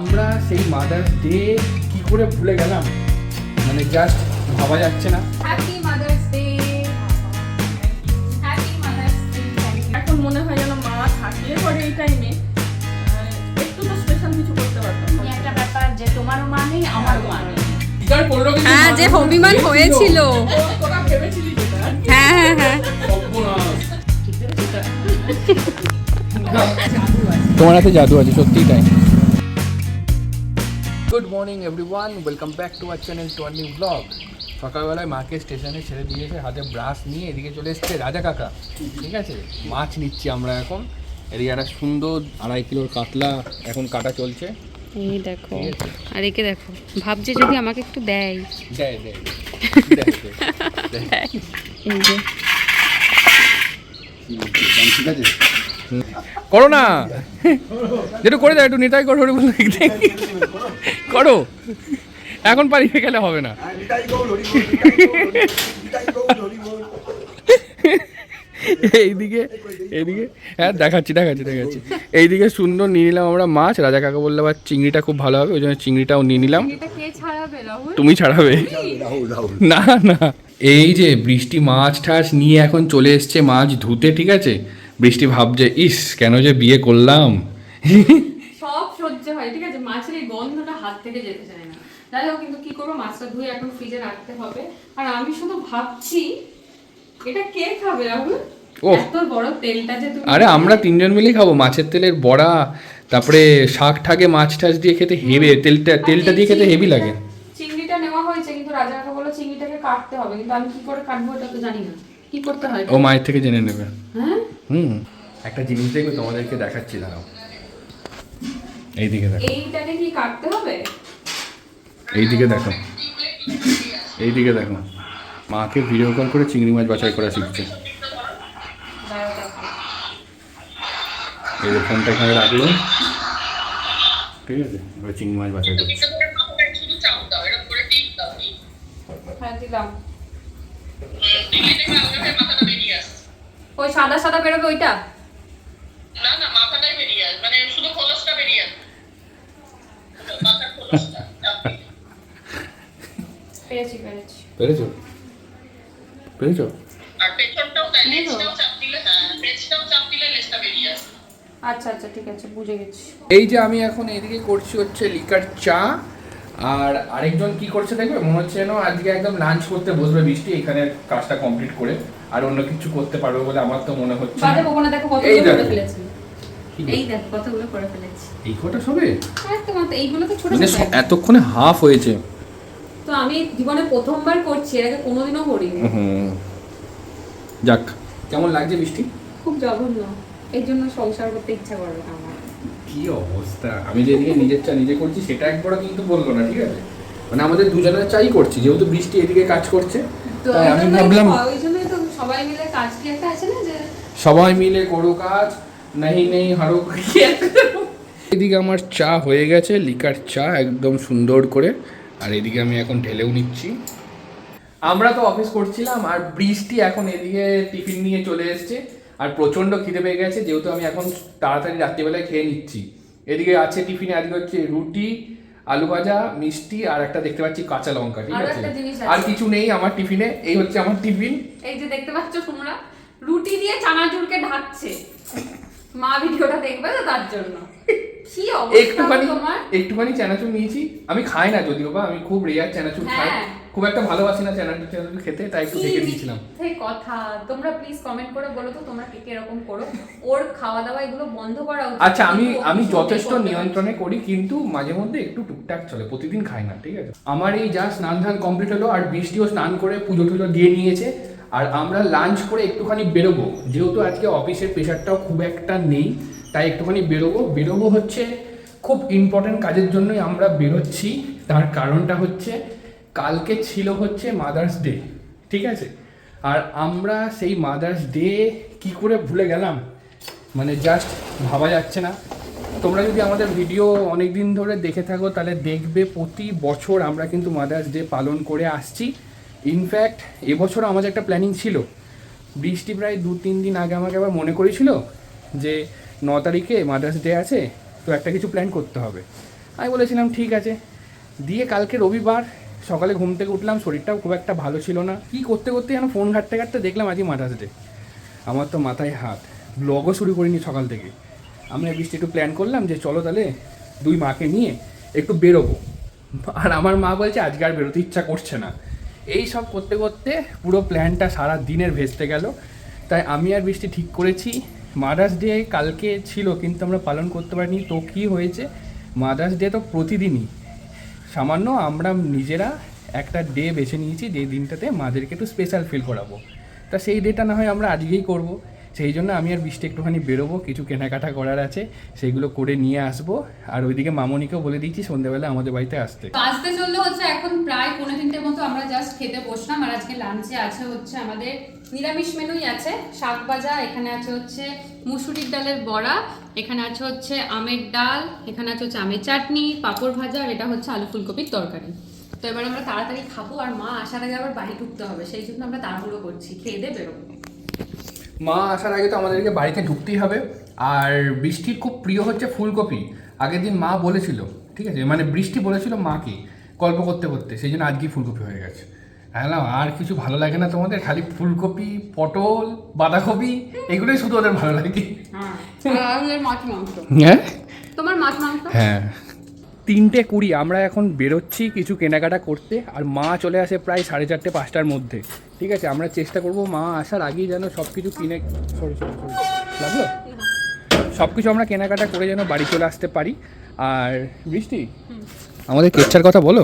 আমরা সেই mother's day কি করে ভুলে গেলাম, মানে জাস্ট ভাবা যাচ্ছে না। Happy mother's day, happy mother's day. এখন মনে হয় যেন মা থাকলে পরে এই টাইমে একটু তো স্পেশাল কিছু করতে পারতাম। একটা ব্যাপার যে তোমারও মা নেই, আমারও মা নেই। হ্যাঁ, যে অভিমান হয়েছিল। তোরা ভেবেছিলি যেটা হ্যাঁ হ্যাঁ হ্যাঁ, তোমার হাতে জাদু আছে, সত্যিই তাই। Good morning everyone, welcome back to our channel to our new blog. সকালবেলায় মাকে স্টেশনে ছেড়ে দিয়েছে, হাতে ব্রাশ নিয়ে এদিকে চলে এসছে রাজা কাকা। ঠিক আছে, মাছ নিচ্ছি আমরা এখন। এদিকে একটা সুন্দর 2.5 কিলোর কাতলা এখন কাটা চলছে। এই দেখো, আর একে দেখো, ভাবছে যদি আমাকে একটু দেয়। দেয় দেয় দেয়। এই যে ঠিক আছে, করো না, যেটু করে দাও, একটু নিতাই করো, করো, এখন পালিয়ে গেলে হবে না। এইদিকে এইদিকে হ্যাঁ দেখাচ্ছি, এইদিকে সুন্দর নিয়ে নিলাম আমরা মাছ। রাজা কাকা বললে আবার চিংড়িটা খুব ভালো হবে, ওই জন্য চিংড়িটাও নিয়ে নিলাম। কে ছাড়াবে রাহুল? তুমি ছাড়াবে? না না, এই যে বৃষ্টি মাছ ঠাস নিয়ে এখন চলে এসছে মাছ ধুতে। ঠিক আছে, বৃষ্টি ভাবছে ইস কেন যে বিয়ে করলাম। সব সহ্য হয়, ঠিক আছে, মাছের এই গন্ধটা হাত থেকে যেতে চায় না। যাই হোক, কিন্তু কি করবো, মাছটা ধুয়ে এখন ফ্রিজে রাখতে হবে। আর আমি শুধু ভাবছি এটা কে খাবে রাহুল? এত বড় তেলটা যে তুমি। আরে আমরা 3জন মিলেই খাবো। মাছের তেলের বড়া, তারপরে শাক ঠাকে মাছ টাছ দিয়ে খেতে হেভি, তেলটা দিয়ে খেতে হেভি লাগে। চিংড়িটা নেওয়া হয়েছে, কিন্তু রাজা কাকা বললো চিংড়িটাকে কাটতে হবে, কিন্তু আমি কি করে কাটবো এটা তো জানি না। কি করতে হয়? ও মায়ের থেকে জেনে নেবে। হ্যাঁ, একটা জিনিস দেখো, তোমাদেরকে দেখাচ্ছি, দাঁড়াও। এইদিকে দেখো, এইটাকে কি কাটতে হবে? এইদিকে দেখো, এইদিকে দেখো, মাকে ভিডিও কল করে চিংড়ি মাছ বাছাই করা শিখছে। এই যে ফোনটা এখানে রাখলো, ঠিক আছে, এবার চিংড়ি মাছ বাছাই করছে। হ্যাঁ, দিলাম। ওই সাদা সাদা বেরোবে ওইটা? না না, মাথাটাই বেরিয়ে আসে, মানে শুধু খোলসটা বেরিয়ে আসে, মাথার খোলসটা। পেরেছি। পেরেছো? আর পেছনটাও তাই, লেজটাও চাপ দিলে, হ্যাঁ লেজটাও চাপ দিলে লেজটা বেরিয়ে আসে। আচ্ছা ঠিক আছে, বুঝে গেছি। এই যে আমি এখন এদিকে করছি হচ্ছে লিকার চা, আর আরেকজন কি করছে দেখবে, মনে হচ্ছে যেন আজকে একদম লাঞ্চ করতে বসবে বৃষ্টি, এখানে কাজটা কমপ্লিট করে আর অন্য কিছু করতে পারবে বলে আমার তো মনে হচ্ছে না। বাদে কোকোনা দেখো কতগুলো করে ফেলেছি। এই দেখো কতগুলো করে ফেলেছি। এই কটা সবে একদম, এইগুলো তো ছোট মানে ছোট। এতক্ষণে হাফ হয়েছে। তো আমি জীবনে প্রথমবার করছি, এর আগে কোনোদিনও করিনি। যাক, কেমন লাগছে বৃষ্টি? খুব জঘন্য, এই জন্য সংসার করতে ইচ্ছা করে না আমার। কি অবস্থা, আমি যেদিকে নিজের চা নিজে করছি সেটা একবারও কিন্তু বললো না। ঠিক আছে, মানে আমাদের দুজনের চাই করছি, যেহেতু বৃষ্টি এদিকে কাজ করছে, তাই আমি ভাবলাম ওই জন্যই তো সবাই মিলে কাজ কি একটা আছে না, যে সবাই মিলে করো কাজ, নেই হারো। এদিকে আমার চা হয়ে গেছে, লিকার চা একদম সুন্দর করে, আর এদিকে আমি এখন ঢেলেও নিচ্ছি। আমরা তো অফিস করছিলাম, আর বৃষ্টি এখন এদিকে টিফিন নিয়ে চলে এসছে, আর প্রচণ্ড খিদে পেয়ে গেছে, যেহেতু আমি এখন তাড়াতাড়ি রাত্রিবেলায় খেয়ে নিচ্ছি। এদিকে আছে টিফিনে আজকে হচ্ছে রুটি, আলু ভাজা, মিষ্টি, আর একটা দেখতে পাচ্ছি কাঁচা লঙ্কা। ঠিক আছে, আর কিছু নেই আমার টিফিনে। এই হচ্ছে আমার টিফিন। এই যে দেখতে পাচ্ছ তোমরা, রুটি দিয়ে চানাচুরকে ঢাকছে। মা ভিডিওটা দেখবে তো, তার জন্য। কি অবস্থা তোমার? একটুখানি চানাচুর নিয়েছি, আমি খাই না যদিও বা, আমি খুব রেয়ার চানাচুর খাই, খুব একটা ভালোবাসি না চানাচুর খেতে, তাই একটু দেখে দিয়েছিলাম। সেই কথা, তোমরা প্লিজ কমেন্ট করে বলো তো তোমরা কে এরকম করো। ওর খাওয়া দাওয়া এগুলো বন্ধ করা উচিত। আচ্ছা, আমি যথেষ্ট নিয়ন্ত্রণে করি, কিন্তু মাঝে মধ্যে একটু টুকটাক চলে, প্রতিদিন খাই না। ঠিক আছে, আমার এই যা স্নান ধান কমপ্লিট হলো, আর বৃষ্টিও স্নান করে পুজো টুজো দিয়ে নিয়েছে, আর আমরা লাঞ্চ করে একটুখানি বেরোবো, যেহেতু আজকে অফিসের প্রেশারটাও খুব একটা নেই, তাই একটুখানি বেরোবো হচ্ছে খুব ইম্পর্টেন্ট কাজের জন্যই আমরা বেরোচ্ছি। তার কারণটা হচ্ছে কালকে ছিল হচ্ছে মাদার্স ডে। ঠিক আছে, আর আমরা সেই মাদার্স ডে কি করে ভুলে গেলাম, মানে জাস্ট ভাবা যাচ্ছে না। তোমরা যদি আমাদের ভিডিও অনেক দিন ধরে দেখে থাকো, তাহলে দেখবে প্রতি বছর আমরা কিন্তু মাদার্স ডে পালন করে আসছি। ইনফ্যাক্ট এবছর আমাদের একটা প্ল্যানিং ছিল, বৃষ্টি প্রায় 2-3 দিন আগে আমাকে আবার মনে করেছিল যে 9 তারিখে মাদার্স ডে আছে, তো একটা কিছু প্ল্যান করতে হবে। আমি বলেছিলাম ঠিক আছে। দিয়ে কালকে রবিবার সকালে ঘুম থেকে উঠলাম, শরীরটাও খুব একটা ভালো ছিল না। কি করতে করতে যেন ফোন ঘাঁটতে ঘাঁটতে দেখলাম আজই মাথাস ডে। আমার তো মাথায় হাত, ব্লগও শুরু করিনি সকাল থেকে। আমি বৃষ্টি একটু প্ল্যান করলাম যে চলো তাহলে দুই মাকে নিয়ে একটু বেরোবো। আর আমার মা বলছে আজকে আর বেরোতে ইচ্ছা করছে না। এই সব করতে করতে পুরো প্ল্যানটা সারা দিনের ভেস্তে গেল। তাই আমি আর বৃষ্টি ঠিক করেছি মাদার্স ডে কালকে ছিল কিন্তু আমরা পালন করতে পারিনি। তো কী হয়েছে, মাদার্স ডে তো প্রতিদিনই, সামান্য আমরা নিজেরা একটা ডে বেছে নিয়েছি যে দিনটাতে মাদেরকে একটু স্পেশাল ফিল করাবো। তা সেই ডেটা না হয় আমরা আজকেই করব। সেই জন্য আমি আর বৃষ্টি একটুখানি বেরোবো, কিছু কেনাকাটা করার আছে সেগুলো করে নিয়ে আসবো। আর ওইদিকে মামনিকেও বলে দিয়েছি সন্ধ্যেবেলা আমাদের বাড়িতে আসতে। আসতে চললে হচ্ছে এখন প্রায় 3:45 মতো আমরা জাস্ট খেতে বসলাম। আর আজকে লাঞ্চে আছে হচ্ছে আমাদের নিরামিষ মেনুই আছে, শাক ভাজা, এখানে আছে হচ্ছে মুসুরির ডালের বড়া, এখানে আছে হচ্ছে আমের ডাল, এখানে আছে হচ্ছে আমের চাটনি, পাঁপড় ভাজা, আর এটা হচ্ছে আলু ফুলকপির তরকারি। তো এবার আমরা তাড়াতাড়ি খাবো, আর মা আসার আগে আবার বাড়ি ঢুকতে হবে, সেই জন্য আমরা তাড়াহুড়ো করছি, খেয়ে দিয়ে বেরোবো। মা আসার আগে তো আমাদেরকে বাড়িতে ঢুকতেই হবে। আর বৃষ্টির খুব প্রিয় হচ্ছে ফুলকপি। আগের দিন মা বলেছিল, ঠিক আছে, মানে বৃষ্টি বলেছিল মাকে গল্প করতে করতে, সেই জন্য আজকেই ফুলকপি হয়ে গেছে। হ্যাঁ না, আর কিছু ভালো লাগে না তোমাদের? খালি ফুলকপি, পটল, বাঁধাকপি, এগুলোই শুধু ওদের ভালো লাগে। আর মাছ মাংস। হ্যাঁ, তোমার মাছ মাংস? হ্যাঁ। 3:20 আমরা এখন বেরোচ্ছি কিছু কেনাকাটা করতে। আর মা চলে আসে প্রায় 4:30 5টার মধ্যে। ঠিক আছে, আমরা চেষ্টা করব মা আসার আগেই যেন সব কিছু কিনে লাগলো সব কিছু আমরা কেনাকাটা করে যেন বাড়ি চলে আসতে পারি। আর বৃষ্টি, আমাদের কেচ্ছার কথা বলো,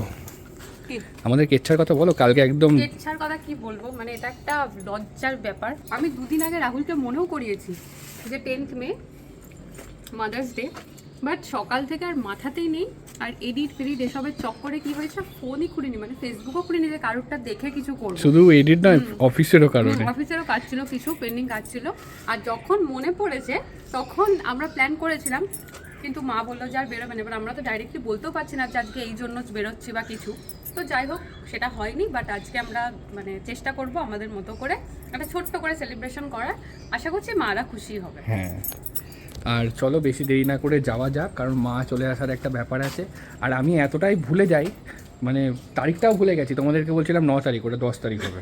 আমাদের কেচ্ছার কথা বলো। কালকে একদম কেচ্ছার কথা কি বলবো, মানে এটা একটা লজ্জার ব্যাপার। আমি 2 দিন আগে রাহুলকে মনেও করিয়েছি যে 10th May mother's day, but সকাল থেকে আর মাথাতেই নেই। আর এডিট ফেডিট এসবের চক্করে কি হয়েছে, ফোনই খুলিনি, মানে ফেসবুকও খুলিনি যে কারোরটা দেখে কিছু করবো। শুধু এডিট নয়, অফিসেরও কারণে, অফিসেরও কাজ ছিল, কিছু পেন্ডিং কাজ ছিল। আর যখন মনে পড়েছে তখন আমরা প্ল্যান করেছিলাম, কিন্তু মা বললো যে আর বেরোবে না। এবার আমরা তো ডাইরেক্টলি বলতেও পারছি না যে আজকে এই জন্য বেরোচ্ছি বা কিছু। তো যাই হোক, সেটা হয়নি। বাট আজকে আমরা মানে চেষ্টা করব আমাদের মতো করে একটা ছোট্ট করে সেলিব্রেশন করার। আশা করছি মারা খুশি হবে। হ্যাঁ। আর চলো বেশি দেরি না করে যাওয়া যাক, কারণ মা চলে আসার একটা ব্যাপার আছে। আর আমি এতটাই ভুলে যাই, মানে তারিখটাও ভুলে গেছি। তোমাদেরকে বলছিলাম 9 তারিখ, ওটা 10 তারিখ হবে।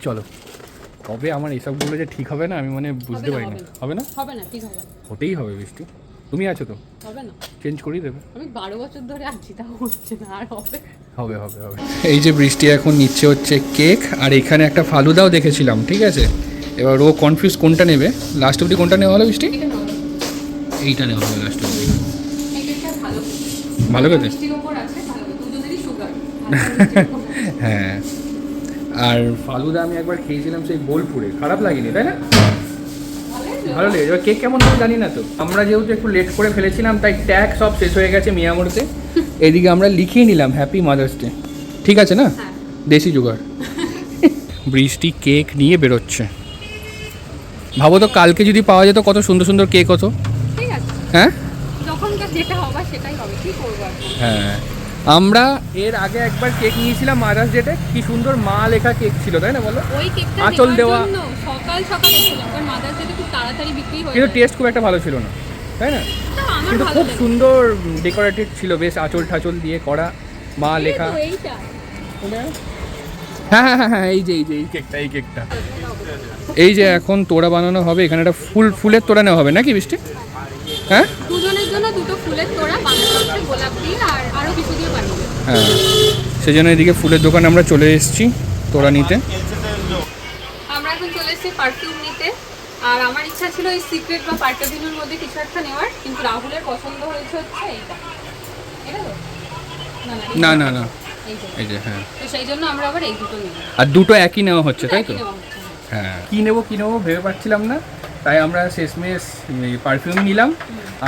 চলো, কবে আমার এসবগুলো যে ঠিক হবে না আমি মানে বুঝতে পারি না। হবে না? হবে না, ঠিক হবে না। হতেই হবে বৃষ্টি, তুমি আছো তো, হবে না, চেঞ্জ করিয়ে দেবে। আমি 12 বছর ধরে আছি, তাও হচ্ছে না। আর হবে হবে হবে হবে। এই যে বৃষ্টি এখন নিচ্ছে হচ্ছে কেক, আর এখানে একটা ফালুদাও দেখেছিলাম, ঠিক আছে। এবার ও কনফিউজ কোনটা নেবে। লাস্ট অবধি কোনটা নেওয়া হলো বৃষ্টি? এটা নাও। এইটা নেওয়া হবে লাস্ট অবধি। এই কেকটা ভালো, ভালো খেতে? মিষ্টির উপর আছে, ভালো, দুজনেরই সুগার। হ্যাঁ। আর ফালুদা আমি একবার খেয়েছিলাম সেই বোলপুরে, খারাপ লাগেনি তাই না? ভালো লেগেছে। এবার কেক কেমন হবে জানি না তো। আমরা যেহেতু একটু লেট করে ফেলেছিলাম তাই ট্যাগ সব শেষ হয়ে গেছে মিয়ামোড়তে। এদিকে আমরা লিখিয়ে নিলাম হ্যাপি মাদার্স ডে, ঠিক আছে না? দেশি জোগাড়। বৃষ্টি কেক নিয়ে বেরোচ্ছে। ভাবো তো কালকে যদি পাওয়া যেত কত সুন্দর সুন্দর কেক হতো। ঠিক আছে, হ্যাঁ যখনকার যেটা হবে সেটাই হবে, কি করবো এখন। হ্যাঁ, আমরা এর আগে একবার কেক নিয়েছিলাম মাদার্স ডেতে, কি সুন্দর মা লেখা কেক ছিল তাই না বলো? ওই কেকটা আঁচল দেওয়া। সকাল সকালে ছিল, কারণ মাদার্স ডে খুব তাড়াতাড়ি বিক্রি হয়ে কিন্তু যায়। টেস্ট খুব একটা ভালো ছিল না তাই না? তো আমার কিন্তু ভালো খুব লেগেছে। সুন্দর ডেকোরেটেড ছিল, বেশ আঁচল ঠাচল দিয়ে করা, মা এই লেখা। তো এইটা। হ্যাঁ হ্যাঁ হ্যাঁ হ্যাঁ, এই যে এই কেকটা এই যে এখন তোড়া বানানো হবে। এখানে একটা ফুলের তোড়া নেওয়া হবে নাকি বৃষ্টি? হ্যাঁ দুজনের জন্য দুটো ফুলের তোড়া বানানো হচ্ছে, গোলাপ দিয়ে আর আরো কিছু দিয়ে বানাবে। হ্যাঁ, সেই জন্য এদিকে ফুলের দোকানে আমরা চলে এসেছি তোড়া নিতে। আমরা এখন চলে এসেছি পারফিউম নিতে। আর আমার ইচ্ছা ছিল এই সিক্রেট বা পার্টাভিনের মধ্যে কিছু একটা নেওয়ার, কিন্তু রাহুলের পছন্দ হয়েছে হচ্ছে এইটা। এটা তো না না না, এই যে। এই যে হ্যাঁ। তো সেই জন্য আমরা আবার এই দুটো নিই। আর দুটো একই নেওয়া হচ্ছে তাই তো? একই নেওয়া হচ্ছে। হ্যাঁ, কী নেবো ভেবে পাচ্ছিলাম না, তাই আমরা শেষমেশ পারফিউম নিলাম।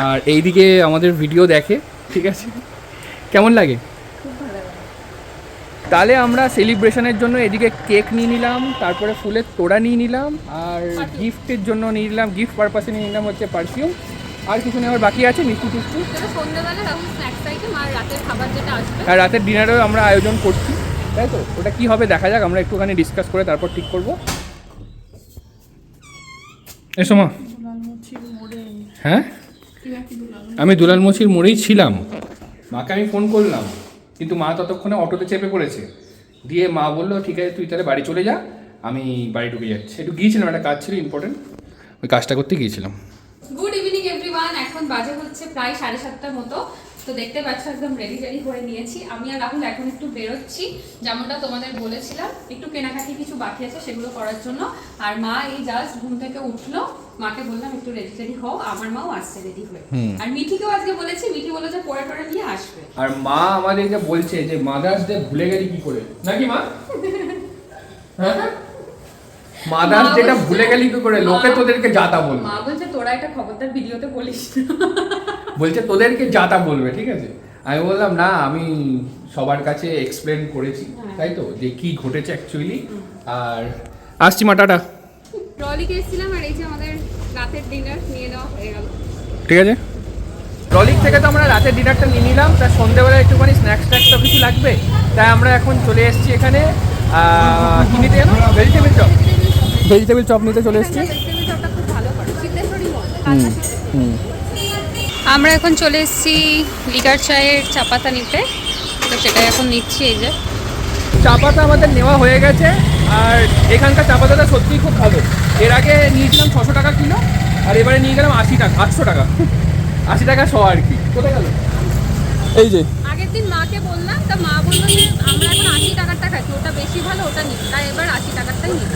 আর এইদিকে আমাদের ভিডিও দেখে, ঠিক আছে, কেমন লাগে? তাহলে আমরা সেলিব্রেশনের জন্য এদিকে কেক নিয়ে নিলাম, তারপরে ফুলের তোড়া নিয়ে নিলাম, আর গিফটের জন্য নিয়ে নিলাম, গিফট পারপাসে নিয়ে নিলাম হচ্ছে পারফিউম। আর কিছু নেওয়ার বাকি আছে মিষ্টি টিষ্টি। সন্ধ্যাবেলা রাহুল স্ন্যাক্স আইটেম আর রাতের খাবার যেটা আসবে। আর রাতের ডিনারেও আমরা আয়োজন করছি, তাই তো? ওটা কি হবে দেখা যাক, আমরা একটুখানি ডিসকাস করে তারপর ঠিক করব। এসো মা। হ্যাঁ, আমি দুলালমছির মোড়েই ছিলাম, মাকে আমি ফোন করলাম, কিন্তু মা ততক্ষণে অটোতে চেপে পড়েছে। দিয়ে মা বললো ঠিক আছে তুই তাহলে বাড়ি চলে যা, আমি বাড়ি ঢুকে যাচ্ছি। একটু গিয়েছিলাম, একটা কাজ ছিল ইম্পর্টেন্ট, ওই কাজটা করতে গিয়েছিলাম। গুড ইভিনিং এভরিওয়ান, এখন বাজে হচ্ছে প্রায় 7:30টার মতো। তো দেখতে পাচ্ছ একদম রেডি হয়ে নিয়েছি। আমি আর রাহুল এখন একটু বেরোচ্ছি, যেমনটা তোমাদের বলেছিলাম, একটু কেনাকাটি কিছু বাকি আছে সেগুলো করার জন্য। আর মা এই জাস্ট ঘুম থেকে উঠলো, মাকে বললাম একটু রেডি হও, আমার মাও আসছে রেডি হয়ে। আর মিঠিকেও আজকে বলেছি, মিঠি বলে যে পরে টরে নিয়ে আসবে। আর মা আমাদেরকে বলছে যে মাদার্স ডে ভুলে গেলি কি করে, নাকি মা? হ্যাঁ, মাদার্স ডেটা ভুলে গেলি কি করে, লোকে তোদেরকে যাতা বলবে। মা বলছে তোরা একটা খবরদার ভিডিওতে বলিস না। বলছে তোদেরকে যাতা বলবে, ঠিক আছে। আমি বললাম না, আমি সবার কাছে এক্সপ্লেন করেছি, তাই তো, যে কি ঘটেছে অ্যাকচুয়ালি। আর আসছি মা, টাটা। ট্রলিকে এসেছিলাম, আর এই যে আমাদের রাতের ডিনার নিয়ে নেওয়া হয়ে গেল। ঠিক আছে, ট্রলিক থেকে তো আমরা রাতের ডিনারটা নিয়ে নিলাম, তার সন্ধ্যেবেলা একটুখানি স্ন্যাক্স ট্যাক্স তো কিছু লাগবে, তাই আমরা এখন চলে এসেছি এখানে কি নিতে জানো, ভেজিটেবিল চপ নিতে চলে এসেছি। আমরা এখন চলে এসেছি লিকার চায়ের চা পাতা নিতে, তো সেটাই এখন নিচ্ছি। এই যে চা পাতা আমাদের নেওয়া হয়ে গেছে, আর এখানকার চা পাতাটা সত্যিই খুব ভালো। এর আগে নিয়েছিলাম 600 টাকা কিলো, আর এবারে নিয়ে গেলাম 80 টাকা, 800 টাকা, 80 টাকা 100 আর কি। কোথায় গেল? এই যে আগের দিন মাকে বললাম, তা মা বললো যে আমরা এখন 80 টাকারটা খাচ্ছি, ওটা বেশি ভালো, ওটা নিই, তাই এবার 80 টাকারটাই নিই।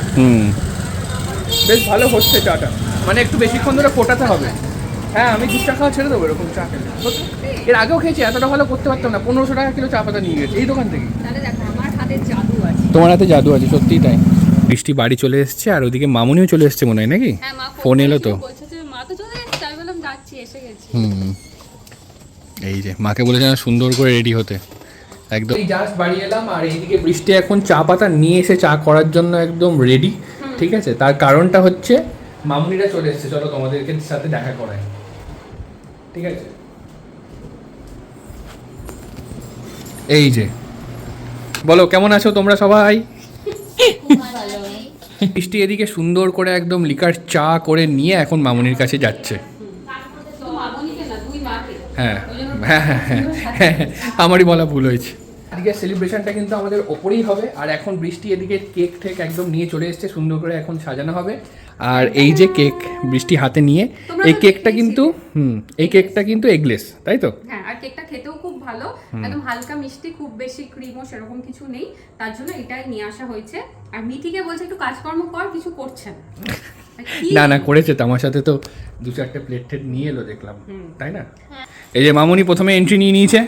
বেশ ভালো হচ্ছে চাটা, মানে একটু বেশিক্ষণ ধরে ফোটাতে হবে। হ্যাঁ, আমি 2 টাকা ছেড়ে দেবো এরকম চা খেলে। এর আগেও খেয়েছি, এতটা ভালো করতে পারতাম না। 1500 টাকা কিলো চা পাতা নিয়ে গেছি এই দোকান থেকে। তাহলে দেখো আমার হাতে জাদু আছে। তোমার হাতে জাদু আছে, সত্যিই তাই। বৃষ্টি বাড়ি চলে এসছে, আর ওদিকে মামুনিও চলে এসছে মনে হয়, নাকি? হ্যাঁ, মা ফোন এলো তো। বলছে যে মা তো চলে এসেছে, আমি বললাম যাচ্ছি, এসে গেছি। এই যে মাকে বলেছে না সুন্দর করে রেডি হতে, একদম জাস্ট বাড়ি এলাম। আর এইদিকে বৃষ্টি এখন চা পাতা নিয়ে এসে চা করার জন্য একদম রেডি, ঠিক আছে। তার কারণটা হচ্ছে মামুনিরা চলে এসেছে, চলো তোমাদেরকে সাথে দেখা করায়, ঠিক আছে। এই যে বলো কেমন আছো তোমরা সবাই? বৃষ্টি এদিকে সুন্দর করে একদম লিকার চা করে নিয়ে এখন মামুনির কাছে যাচ্ছে। তো মামনিকে না, দুই মাকে। হ্যাঁ হ্যাঁ হ্যাঁ হ্যাঁ, আমারই বলা ভুল হয়েছে। আজকে সেলিব্রেশনটা কিন্তু আমাদের ওপরেই হবে। আর এখন বৃষ্টি এদিকে কেক ঠেক একদম নিয়ে চলে এসছে, সুন্দর করে এখন সাজানো হবে। আর এই যে কেক বৃষ্টি হাতে নিয়ে, এই কেকটা কিন্তু এই কেকটা কিন্তু এগলেস, তাই তো? হ্যাঁ, আর কেকটা খেতেও খুব ভালো, একদম হালকা মিষ্টি, খুব বেশি ক্রিমও সেরকম কিছু নেই, তার জন্য এটাই নিয়ে আসা হয়েছে। আর মিঠিকে বলছে একটু কাজকর্ম কর, কিছু করছে না। না না, করেছে তো, আমার সাথে তো 2-4টে প্লেট টেট নিয়ে এলো দেখলাম, তাই না? এই যে মামুনি প্রথমে এন্ট্রি নিয়ে নিয়েছে,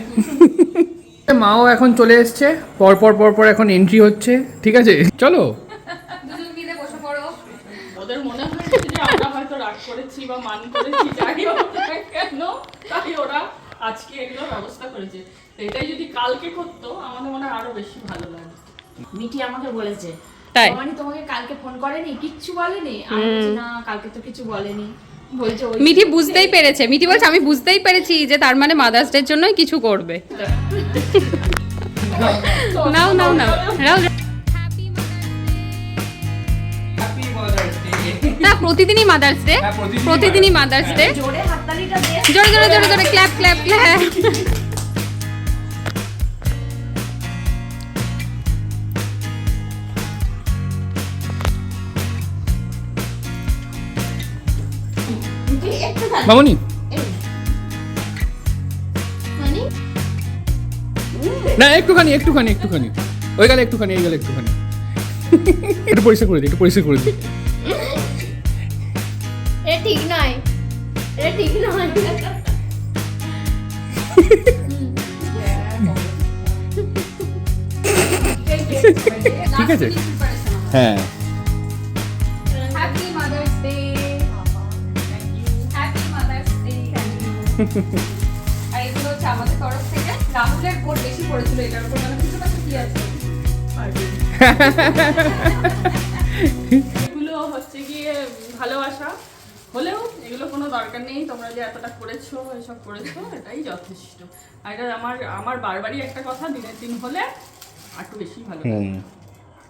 মাও এখন চলে এসছে, পরপর এখন এন্ট্রি হচ্ছে, ঠিক আছে। চলো দুজন মিলে বসে পড়ো। ওদের মনে হয়েছে যে আমরা হয়তো রাগ করেছি বা মান করেছি, যাই হোক না কেন, তাই ওরা আজকে এগুলো ব্যবস্থা করেছে। তো এটাই যদি কালকে করতো আমাদের মনে হয় আরো বেশি ভালো লাগে। মিঠি আমাকে বলেছে, তাই? মানে তোমাকে কালকে ফোন করেনি, কিচ্ছু বলেনি? আমি বলছি না, কালকে তো কিছু বলেনি। বলছে ওই মিঠি বুঝতেই পেরেছে, মিঠি বলছে আমি বুঝতেই পেরেছি যে তার মানে মাদার্স ডের জন্যই কিছু করবে। নাও নাও নাও নাও। না, প্রতিদিনই মাদার্স ডে, প্রতিদিনই মাদার্স ডে। জোরে হাততালিটা দে। জোরে জোরে জোরে জোরে ক্ল্যাপ ক্ল্যাপ ক্ল্যাপ। মামুনি না, একটুখানি ওই গেলে একটুখানি, এই গেলে একটুখানি, একটু পরিষ্কার করে দিই, এ ঠিক নয়, এটা ঠিক নয়। ঠিক আছে। হ্যাঁ, happy mother's day, happy mother's day. আর এগুলো হচ্ছে আমাদের তরফ থেকে। রাহুলের ভোট বেশি পড়েছিল এটার উপর, মানে কিছু কাছে কি আছে। এগুলো হচ্ছে গিয়ে ভালোবাসা হলেও এগুলো কোনো দরকার নেই। তোমরা যে এতটা করেছো, এসব করেছো, এটাই যথেষ্ট। আর এটা আমার বারবারই একটা কথা, দিনের দিন হলে আর একটু বেশি ভালো লাগে।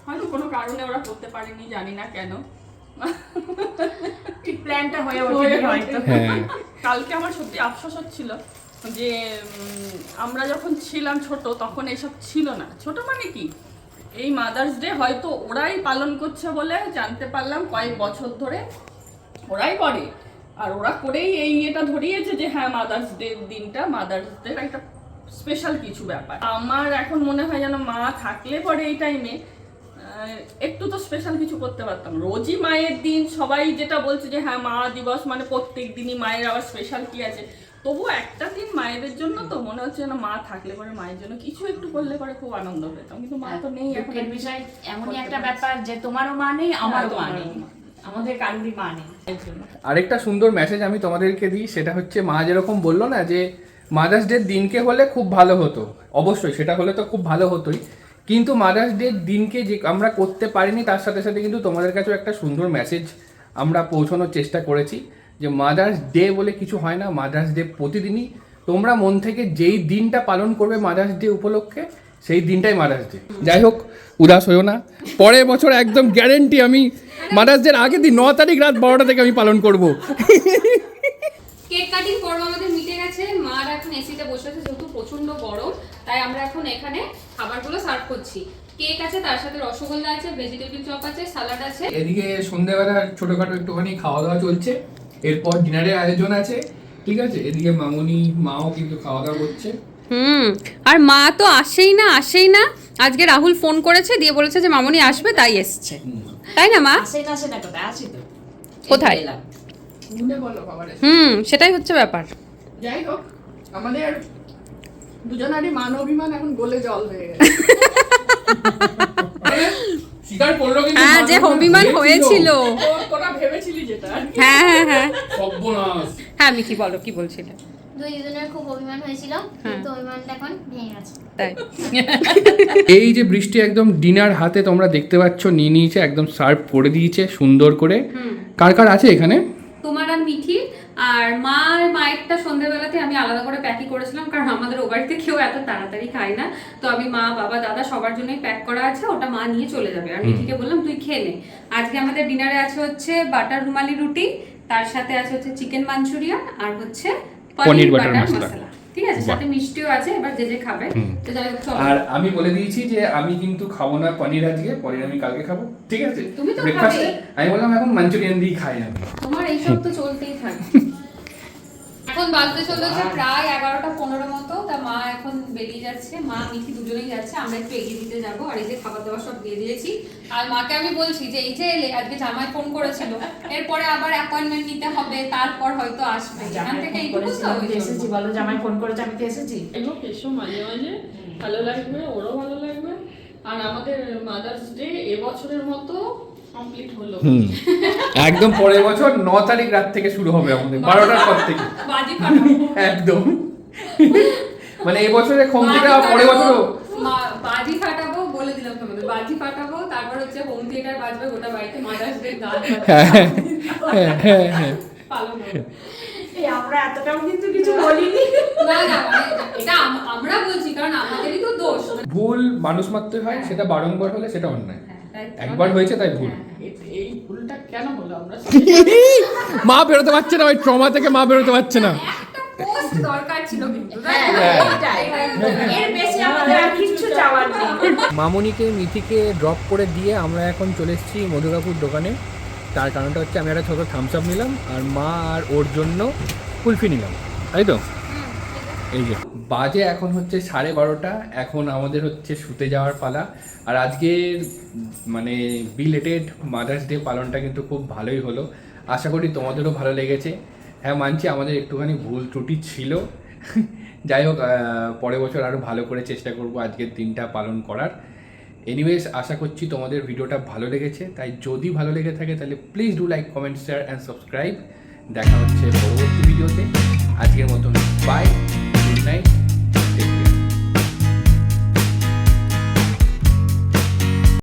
হয়তো কোনো কারণে ওরা করতে পারেনি, জানি না কেন। ঠিক প্ল্যানটা হয়ে ওঠেনি হয়তো। হ্যাঁ কালকে আমার সত্যি আফসোস হচ্ছিল যে আমরা যখন ছিলাম ছোট তখন এসব ছিল না। ছোট মানে কি, এই মাদার্স ডে হয়তো ওরাই পালন করছে বলে জানতে পারলাম, কয়েক বছর ধরে ওরাই করে, আর ওরা করেই এই এটা ধরিয়েছে যে হ্যাঁ মাদার্স ডে দিনটা মাদার্স ডে একটা স্পেশাল কিছু ব্যাপার। আমার এখন মনে হয় যেন মা থাকলে পরে এই টাইমে একটু তো স্পেশাল কিছু করতে পারতাম। রোজই মায়ের দিন, সবাই যেটা বলছে যে হ্যাঁ মা দিবস মানে প্রত্যেক দিনই মায়ের আবার স্পেশাল কি আছে, তবু একটা দিন মায়েদের জন্য তো মনে হচ্ছে যেন মা থাকলে পরে মায়ের জন্য কিছু একটু করলে পরে খুব আনন্দ পেতাম, কিন্তু মা তো নেই এখন। দুঃখের বিষয় এমনই একটা ব্যাপার যে তোমারও মা নেই, আমারও মা নেই, আমাদের কারোরই মা নেই। আরেকটা সুন্দর মেসেজ আমি তোমাদেরকে দিই, সেটা হচ্ছে মা যেরকম বললো না যে মাদার্স ডে দিনকে হলে খুব ভালো হতো, অবশ্যই সেটা হলে তো খুব ভালো হতোই, কিন্তু মাদার্স ডে দিনকে যে আমরা করতে পারিনি তার সাথে সাথে কিন্তু তোমাদের কাছেও একটা সুন্দর মেসেজ আমরা পৌঁছানোর চেষ্টা করেছি যে মাদার্স ডে বলে কিছু হয় না, মাদার্স ডে প্রতিদিনই তোমরা মন থেকে যেই দিনটা পালন করবে মাদার্স ডে উপলক্ষে সেই দিনটাই মাদার্স ডে। যাই হোক, উদাস হয়েও না, পরের বছর একদম গ্যারেন্টি আমি মাদার্স ডের আগের দিন 9 তারিখ রাত 12টা থেকে আমি পালন করব। কেক কাটিং পর্ব আমাদের মিটে গেছে। মার এখন এসিতে বসে আছে, যেহেতু প্রচন্ড গরম, তাই আমরা এখন এখানে খাবারগুলো সার্ভ করছি। কেক আছে, তার সাথে রসগোল্লা আছে, ভেজিটেবিল চপ আছে, সালাড আছে। এদিকে সন্ধ্যাবেলা ছোটখাটো একটুখানি খাওয়া দাওয়া চলছে, এরপর ডিনারের আয়োজন আছে, ঠিক আছে। এদিকে মাও কিন্তু খাওয়া দাওয়া করছে। আর মা তো আসেই না। আজকে রাহুল ফোন করেছে, দিয়ে বলেছে যে মামনি আসবে, তাই এসছে, তাই না মা? আসে না কোথায় আছি তো, কোথায়? এলাম। ভুলে বলো বাবার। সেটাই হচ্ছে ব্যাপার। যাই হোক, আমাদের দুজনারই মান অভিমান এখন গলে জল হয়ে গেছে। স্বীকার করলো কিন্তু হ্যাঁ, যে অভিমান হয়েছিল। তোরা ভেবেছিলি যেটা আর কি। হ্যাঁ সর্বনাশ। হ্যাঁ মিকি বলো, কি বলছিলে? দুজনের খুব অভিমান হয়েছিল, কিন্তু অভিমানটা এখন ভেঙে গেছে। তাই এই যে বৃষ্টি একদম ডিনার হাতে তোমরা দেখতে পাচ্ছ নিয়ে নিয়েছে, একদম সার্ভ করে দিয়েছে সুন্দর করে। কার কার আছে এখানে? তোমার আর মিঠি, আর মায়েরটা সন্ধ্যেবেলাতে আমি আলাদা করে প্যাকই করেছিলাম, কারণ আমাদের ও বাড়িতে কেউ এত তাড়াতাড়ি খায় না, তো আমি মা বাবা দাদা সবার জন্যই প্যাক করা আছে, ওটা মা নিয়ে চলে যাবে। আর মিঠিকে বললাম তুই খেয়ে নে। আজকে আমাদের ডিনারে আছে হচ্ছে বাটার রুমালি রুটি, তার সাথে আছে হচ্ছে চিকেন মাঞ্চুরিয়ান, আর হচ্ছে পনির বাটার মশলা, ঠিক আছে, সাথে মিষ্টিও আছে, এবার যে যে খাবে। তো যাই হোক, চলো। আর আমি বলে দিয়েছি যে আমি কিন্তু খাবো না পনির আজকে, পনির আমি কালকে খাবো, ঠিক আছে। তুমি তো ব্রেকফাস্টে খাবে। আমি বললাম এখন মাঞ্চুরিয়ান দিয়ে খাই আমি। তোমার এইসব তো চলতেই থাকে। এখন বাজতে চলেছে প্রায় 11:15 মতো, তা মা এখন বেরিয়ে যাচ্ছে, মা মিঠি দুজনেই যাচ্ছে, আমরা একটু এগিয়ে দিতে যাবো। আর এই যে খাবার দাবার সব দিয়ে দিয়েছি, আর মাকে আমি বলছি যে এই যে এলে, আজকে জামাই ফোন করেছিল, এরপরে আবার অ্যাপয়েন্টমেন্ট নিতে হবে, তারপর হয়তো আসবে, এখান থেকে এইটুকু তো এসেছি, বলো জামাই ফোন করেছে, আমি তো এসেছি। এগুলো এসো মাঝে মাঝে, ভালো লাগবে, ওরও ভালো লাগবে। আর আমাদের মাদার্স ডে এবছরের মতো কমপ্লিট হলো। একদম পরের বছর 9 তারিখ রাত থেকে শুরু হবে আমাদের, 12টার পর থেকে বাজি ফাটাবো। একদম। মানে এই বছরে হোম থিয়েটার, পরের বছর বাজি ফাটাবো, বলে দিলাম তোমাদের, বাজি ফাটাবো, তারপর হচ্ছে হোম থিয়েটার বাজবে গোটা বাড়িতে, মাদার্স ডে গান পালন হবে। এই আমরা এতটাও কিন্তু কিছু বলিনি। না মানে এটা আমরা বলছি, কারণ আমাদেরই তো দোষ। ভুল মানুষ মাত্র হয়, সেটা বারংবার হলে সেটা অন্যায়, তাই একবার হয়েছে তাই ভুল। এই ভুলটা কেন হলো আমরা? মা বেরোতে পারছে না, ওই ট্রমা থেকে মা বেরোতে পারছে না। একটা পোস্ট দরকার ছিল কিন্তু, তাই হ্যাঁ, না? এইটাই। এর বেশি আমাদের আর কিচ্ছু চাওয়ার নেই। মামনিকে মিথিকে ড্রপ করে দিয়ে আমরা এখন চলে এসেছি মধুকাপুর দোকানে। তার কারণটা হচ্ছে আমি একটা ছোটো থামস আপ নিলাম, আর মা আর ওর জন্য কুলফি নিলাম, তাই তো। এই যে বাজে এখন হচ্ছে 12:30, এখন আমাদের হচ্ছে শুতে যাওয়ার পালা। আর আজকের মানে বিলেটেড মাদার্স ডে পালনটা কিন্তু খুব ভালোই হলো, আশা করি তোমাদেরও ভালো লেগেছে। হ্যাঁ মানছি আমাদের একটুখানি ভুল ত্রুটি ছিল, যাই হোক পরের বছর আরও ভালো করে চেষ্টা করব আজকের দিনটা পালন করার। এনিওয়েজ আশা করছি তোমাদের ভিডিওটা ভালো লেগেছে, তাই যদি ভালো লেগে থাকে তাহলে please do like, comment, share and subscribe. দেখা হচ্ছে পরবর্তী ভিডিওতে। আজকের মতন বাই, গুড নাইট।